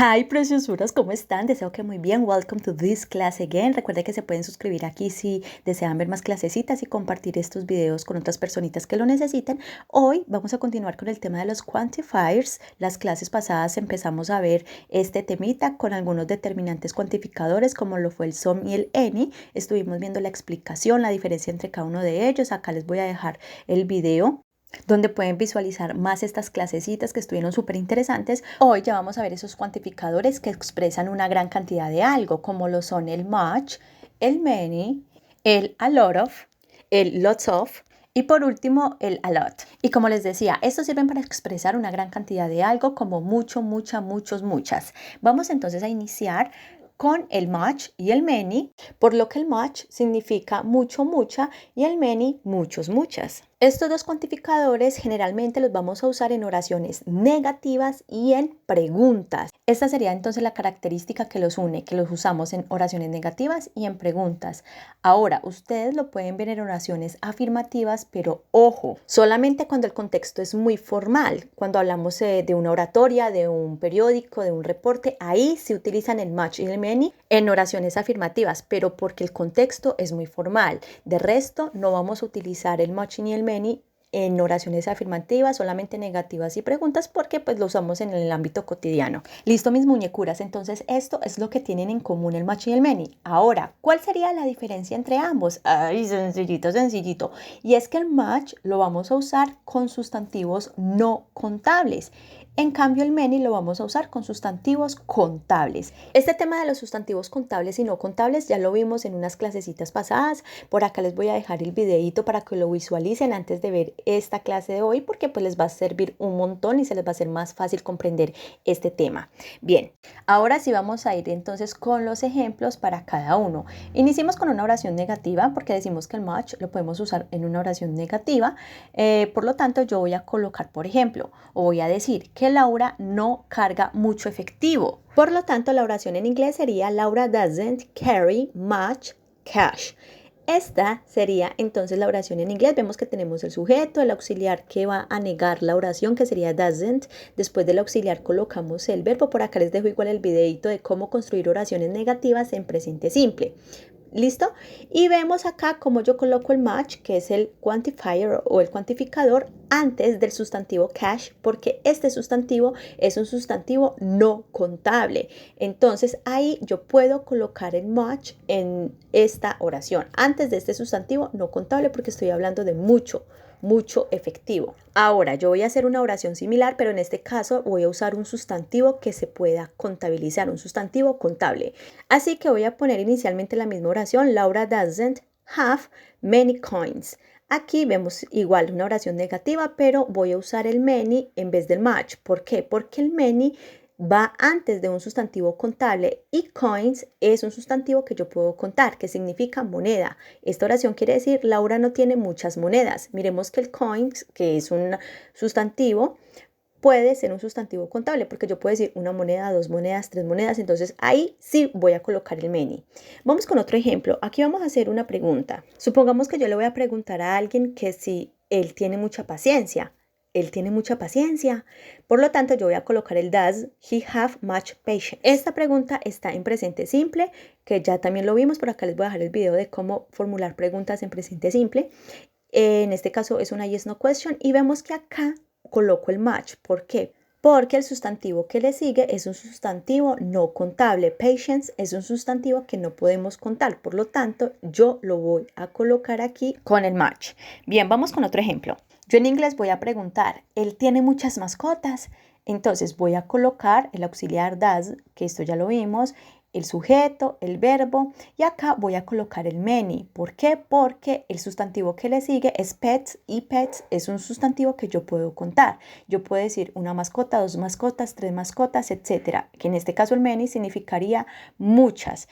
Hi, preciosuras, ¿cómo están? Deseo que muy bien. Welcome to this class again. Recuerden que se pueden suscribir aquí si desean ver más clasecitas y compartir estos videos con otras personitas que lo necesiten. Hoy vamos a continuar con el tema de los quantifiers. Las clases pasadas empezamos a ver este temita con algunos determinantes cuantificadores como lo fue el some y el any. Estuvimos viendo la explicación, la diferencia entre cada uno de ellos. Acá les voy a dejar el video donde pueden visualizar más estas clasecitas que estuvieron súper interesantes. Hoy ya vamos a ver esos cuantificadores que expresan una gran cantidad de algo, como lo son el much, el many, el a lot of, el lots of y por último el a lot. Y como les decía, estos sirven para expresar una gran cantidad de algo como mucho, mucha, muchos, muchas. Vamos entonces a iniciar con el much y el many, por lo que el much significa mucho, mucha y el many, muchos, muchas. Estos dos cuantificadores generalmente los vamos a usar en oraciones negativas y en preguntas. Esta sería entonces la característica que los une, que los usamos en oraciones negativas y en preguntas. Ahora, ustedes lo pueden ver en oraciones afirmativas, pero ojo, solamente cuando el contexto es muy formal. Cuando hablamos de una oratoria, de un periódico, de un reporte, ahí se utilizan el much y el many en oraciones afirmativas, pero porque el contexto es muy formal. De resto, no vamos a utilizar el much ni el many en oraciones afirmativas, solamente negativas y preguntas porque pues lo usamos en el ámbito cotidiano. Listo, mis muñecuras, entonces esto es lo que tienen en común el much y el many. Ahora, ¿cuál sería la diferencia entre ambos? Ay, sencillito, sencillito. Y es que el much lo vamos a usar con sustantivos no contables. En cambio, el many lo vamos a usar con sustantivos contables. Este tema de los sustantivos contables y no contables ya lo vimos en unas clasecitas pasadas. Por acá les voy a dejar el videito para que lo visualicen antes de ver esta clase de hoy, porque pues les va a servir un montón y se les va a hacer más fácil comprender este tema. Bien, ahora sí vamos a ir entonces con los ejemplos para cada uno. Iniciemos con una oración negativa porque decimos que el much lo podemos usar en una oración negativa. Por lo tanto, yo voy a colocar, por ejemplo, o voy a decir que Laura no carga mucho efectivo. Por lo tanto, la oración en inglés sería Laura doesn't carry much cash. Esta sería entonces la oración en inglés. Vemos que tenemos el sujeto, el auxiliar que va a negar la oración, que sería doesn't. Después del auxiliar colocamos el verbo. Por acá les dejo igual el videito de cómo construir oraciones negativas en presente simple. ¿Listo? Y vemos acá cómo yo coloco el much, que es el quantifier o el cuantificador, antes del sustantivo cash, porque este sustantivo es un sustantivo no contable. Entonces ahí yo puedo colocar el much en esta oración, antes de este sustantivo no contable, porque estoy hablando de mucho efectivo. Ahora yo voy a hacer una oración similar, pero en este caso voy a usar un sustantivo que se pueda contabilizar, un sustantivo contable. Así que voy a poner inicialmente la misma oración, Laura doesn't have many coins. Aquí vemos igual una oración negativa, pero voy a usar el many en vez del much. ¿Por qué? Porque el many va antes de un sustantivo contable y coins es un sustantivo que yo puedo contar, que significa moneda. Esta oración quiere decir Laura no tiene muchas monedas. Miremos que el coins, que es un sustantivo, puede ser un sustantivo contable, porque yo puedo decir una moneda, dos monedas, tres monedas, entonces ahí sí voy a colocar el many. Vamos con otro ejemplo. Aquí vamos a hacer una pregunta. Supongamos que yo le voy a preguntar a alguien que si él tiene mucha paciencia. Él tiene mucha paciencia. Por lo tanto, yo voy a colocar el does he have much patience. Esta pregunta está en presente simple, que ya también lo vimos. Por acá les voy a dejar el video de cómo formular preguntas en presente simple. En este caso es una yes no question y vemos que acá coloco el much. ¿Por qué? Porque el sustantivo que le sigue es un sustantivo no contable. Patience es un sustantivo que no podemos contar. Por lo tanto, yo lo voy a colocar aquí con el much. Bien, vamos con otro ejemplo. Yo en inglés voy a preguntar, ¿él tiene muchas mascotas? Entonces voy a colocar el auxiliar does, que esto ya lo vimos, el sujeto, el verbo, y acá voy a colocar el many. ¿Por qué? Porque el sustantivo que le sigue es pets y pets es un sustantivo que yo puedo contar. Yo puedo decir una mascota, dos mascotas, tres mascotas, etcétera. Que en este caso el many significaría muchas.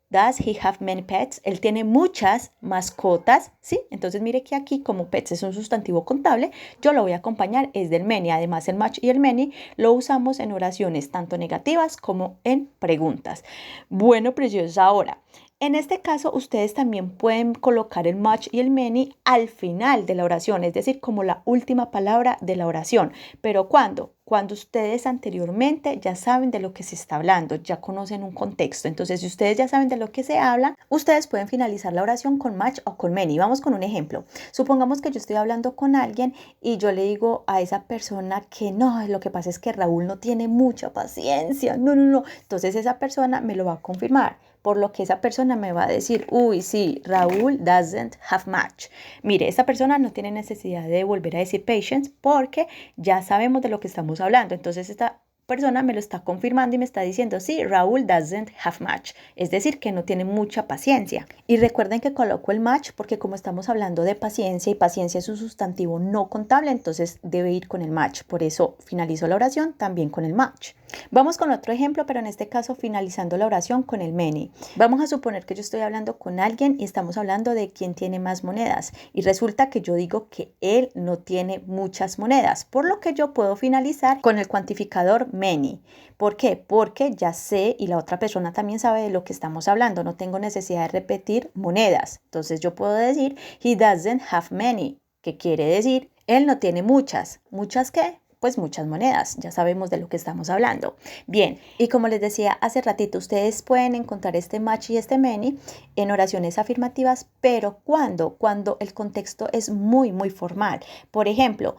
Does he have many pets? Él tiene muchas mascotas, ¿sí? Entonces mire que aquí como pets es un sustantivo contable, yo lo voy a acompañar es del many. Además el much y el many lo usamos en oraciones tanto negativas como en preguntas. Bueno, preciosos, ahora en este caso ustedes también pueden colocar el much y el many al final de la oración, es decir, como la última palabra de la oración. ¿Pero cuándo? cuando ustedes anteriormente ya saben de lo que se está hablando, ya conocen un contexto. Entonces, si ustedes ya saben de lo que se habla, ustedes pueden finalizar la oración con much o con many. Vamos con un ejemplo. Supongamos que yo estoy hablando con alguien y yo le digo a esa persona que no, lo que pasa es que Raúl no tiene mucha paciencia. No. Entonces, esa persona me lo va a confirmar. Por lo que esa persona me va a decir, uy, sí, Raúl doesn't have much. Mire, esta persona no tiene necesidad de volver a decir patience porque ya sabemos de lo que estamos hablando. Entonces esta persona me lo está confirmando y me está diciendo, sí, Raúl doesn't have much. Es decir, que no tiene mucha paciencia. Y recuerden que coloco el much porque como estamos hablando de paciencia y paciencia es un sustantivo no contable, entonces debe ir con el much. Por eso finalizo la oración también con el much. Vamos con otro ejemplo, pero en este caso finalizando la oración con el many. Vamos a suponer que yo estoy hablando con alguien y estamos hablando de quién tiene más monedas y resulta que yo digo que él no tiene muchas monedas, por lo que yo puedo finalizar con el cuantificador many. ¿Por qué? Porque ya sé y la otra persona también sabe de lo que estamos hablando, no tengo necesidad de repetir monedas. Entonces yo puedo decir he doesn't have many, que quiere decir él no tiene muchas. ¿Muchas qué? Pues muchas monedas, ya sabemos de lo que estamos hablando. Bien, y como les decía hace ratito, ustedes pueden encontrar este much y este many en oraciones afirmativas, pero cuando el contexto es muy formal. Por ejemplo,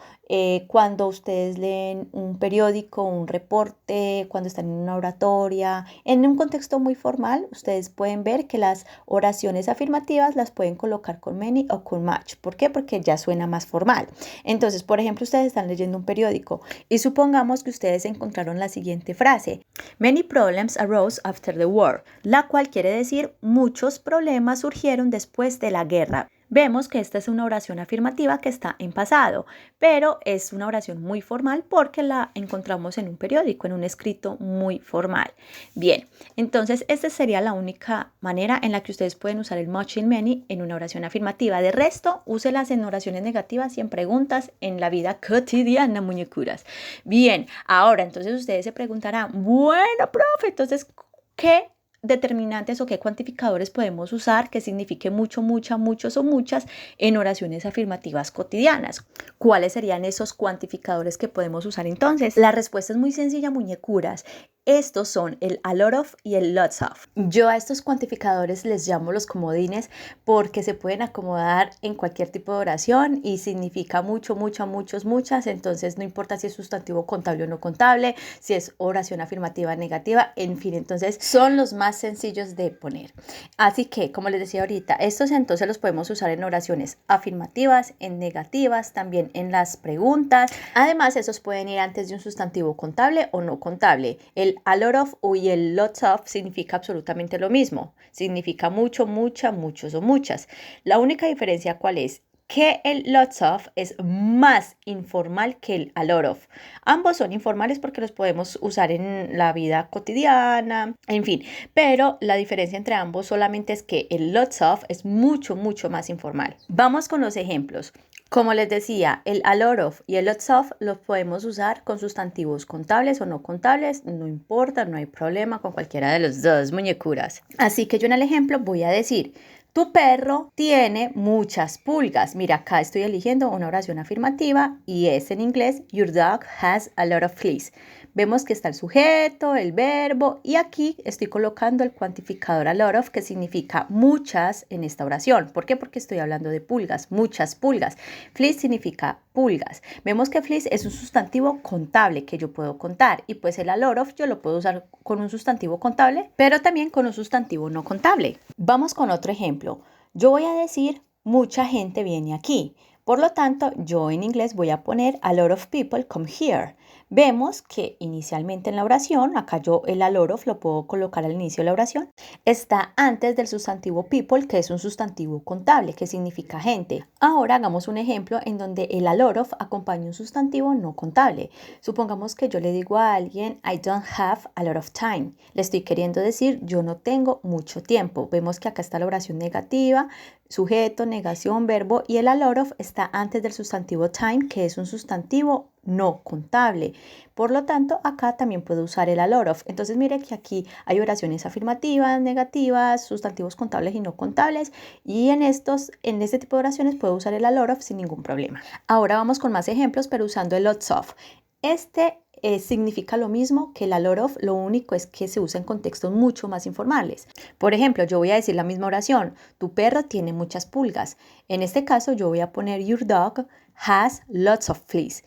cuando ustedes leen un periódico, un reporte, cuando están en una oratoria, en un contexto muy formal, ustedes pueden ver que las oraciones afirmativas las pueden colocar con many o con much. ¿Por qué? Porque ya suena más formal. Entonces, por ejemplo, ustedes están leyendo un periódico y supongamos que ustedes encontraron la siguiente frase: Many problems arose after the war, la cual quiere decir muchos problemas surgieron después de la guerra. Vemos que esta es una oración afirmativa que está en pasado, pero es una oración muy formal porque la encontramos en un periódico, en un escrito muy formal. Bien, entonces esta sería la única manera en la que ustedes pueden usar el much y el many en una oración afirmativa. De resto, úselas en oraciones negativas y en preguntas en la vida cotidiana, muñecuras. Bien, ahora entonces ustedes se preguntarán, bueno, profe, entonces, ¿qué determinantes o qué cuantificadores podemos usar que signifique mucho, mucha, muchos o muchas en oraciones afirmativas cotidianas? ¿Cuáles serían esos cuantificadores que podemos usar entonces? La respuesta es muy sencilla, muñecuras. Estos son el a lot of y el lots of. Yo a estos cuantificadores les llamo los comodines porque se pueden acomodar en cualquier tipo de oración y significa mucho, mucha, muchos, muchas. Entonces no importa si es sustantivo contable o no contable, si es oración afirmativa, negativa, en fin. Entonces son los más sencillos de poner. Así que, como les decía ahorita, estos entonces los podemos usar en oraciones afirmativas, en negativas, también en las preguntas. Además, esos pueden ir antes de un sustantivo contable o no contable. El a lot of y el lots of significa absolutamente lo mismo. Significa mucho, mucha, muchos o muchas. La única diferencia, ¿cuál es? Que el lots of es más informal que el a lot of. Ambos son informales porque los podemos usar en la vida cotidiana, en fin, pero la diferencia entre ambos solamente es que el lots of es mucho, mucho más informal. Vamos con los ejemplos. Como les decía, el a lot of y el lots of los podemos usar con sustantivos contables o no contables, no importa, no hay problema con cualquiera de los dos, muñecuras. Así que yo en el ejemplo voy a decir: tu perro tiene muchas pulgas. Mira, acá estoy eligiendo una oración afirmativa y es en inglés: Your dog has a lot of fleas. Vemos que está el sujeto, el verbo y aquí estoy colocando el cuantificador a lot of, que significa muchas en esta oración. ¿Por qué? Porque estoy hablando de pulgas, muchas pulgas. Fleas significa pulgas. Vemos que fleas es un sustantivo contable que yo puedo contar y pues el a lot of yo lo puedo usar con un sustantivo contable, pero también con un sustantivo no contable. Vamos con otro ejemplo. Yo voy a decir: mucha gente viene aquí. Por lo tanto, yo en inglés voy a poner a lot of people come here. Vemos que inicialmente en la oración, acá yo el a lot of lo puedo colocar al inicio de la oración, está antes del sustantivo people, que es un sustantivo contable, que significa gente. Ahora hagamos un ejemplo en donde el a lot of acompaña un sustantivo no contable. Supongamos que yo le digo a alguien: I don't have a lot of time. Le estoy queriendo decir: yo no tengo mucho tiempo. Vemos que acá está la oración negativa, sujeto, negación, verbo, y el a lot of está antes del sustantivo time, que es un sustantivo no contable. Por lo tanto, acá también puedo usar el a lot of. Entonces, mire que aquí hay oraciones afirmativas, negativas, sustantivos contables y no contables. Y en este tipo de oraciones puedo usar el a lot of sin ningún problema. Ahora vamos con más ejemplos, pero usando el lots of. Este significa lo mismo que el a lot of, lo único es que se usa en contextos mucho más informales. Por ejemplo, yo voy a decir la misma oración, tu perro tiene muchas pulgas. En este caso yo voy a poner your dog has lots of fleas.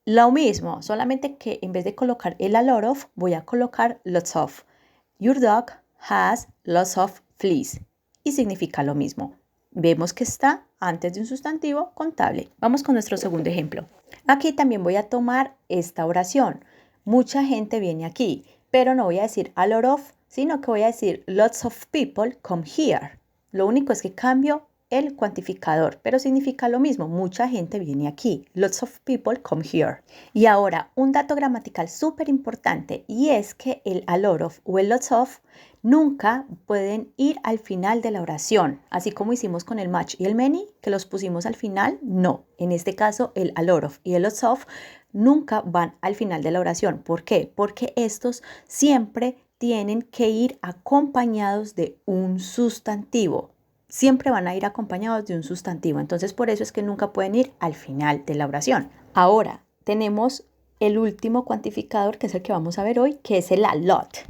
Lo mismo, solamente que en vez de colocar el a lot of, voy a colocar lots of. Your dog has lots of fleas. Y significa lo mismo. Vemos que está antes de un sustantivo contable. Vamos con nuestro segundo ejemplo. Aquí también voy a tomar esta oración. Mucha gente viene aquí, pero no voy a decir a lot of, sino que voy a decir lots of people come here. Lo único es que cambio el cuantificador, pero significa lo mismo. Mucha gente viene aquí. Lots of people come here. Y ahora, un dato gramatical súper importante, y es que el a lot of o el lots of nunca pueden ir al final de la oración, así como hicimos con el much y el many, que los pusimos al final. No, en este caso el a lot of y el lots of nunca van al final de la oración. ¿Por qué? Porque estos siempre tienen que ir acompañados de un sustantivo. Siempre van a ir acompañados de un sustantivo. Entonces, por eso es que nunca pueden ir al final de la oración. Ahora, tenemos el último cuantificador, que es el que vamos a ver hoy, que es el a lot.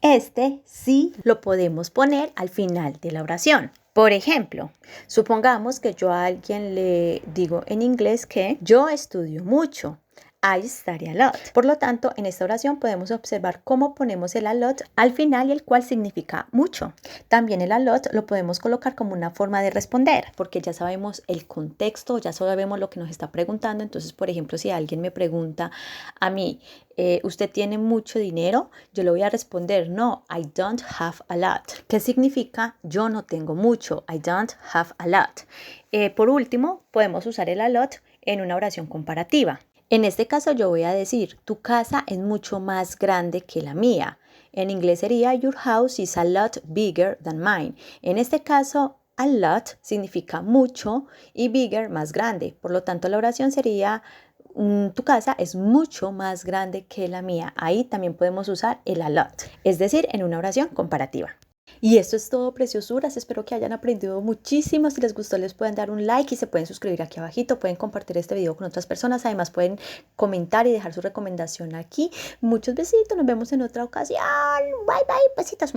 Este sí lo podemos poner al final de la oración. Por ejemplo, supongamos que yo a alguien le digo en inglés que yo estudio mucho. I study a lot. Por lo tanto, en esta oración podemos observar cómo ponemos el a lot al final y el cual significa mucho. También el a lot lo podemos colocar como una forma de responder, porque ya sabemos el contexto, ya sabemos lo que nos está preguntando. Entonces, por ejemplo, si alguien me pregunta a mí, ¿usted tiene mucho dinero? Yo le voy a responder, no, I don't have a lot. ¿Qué significa? Yo no tengo mucho. I don't have a lot. Por último, podemos usar el a lot en una oración comparativa. En este caso yo voy a decir, tu casa es mucho más grande que la mía. En inglés sería, your house is a lot bigger than mine. En este caso, a lot significa mucho y bigger más grande. Por lo tanto, la oración sería, tu casa es mucho más grande que la mía. Ahí también podemos usar el a lot, es decir, en una oración comparativa. Y esto es todo, preciosuras. Espero que hayan aprendido muchísimo. Si les gustó, les pueden dar un like y se pueden suscribir aquí abajito. Pueden compartir este video con otras personas. Además, pueden comentar y dejar su recomendación aquí. Muchos besitos. Nos vemos en otra ocasión. Bye, bye. Besitos.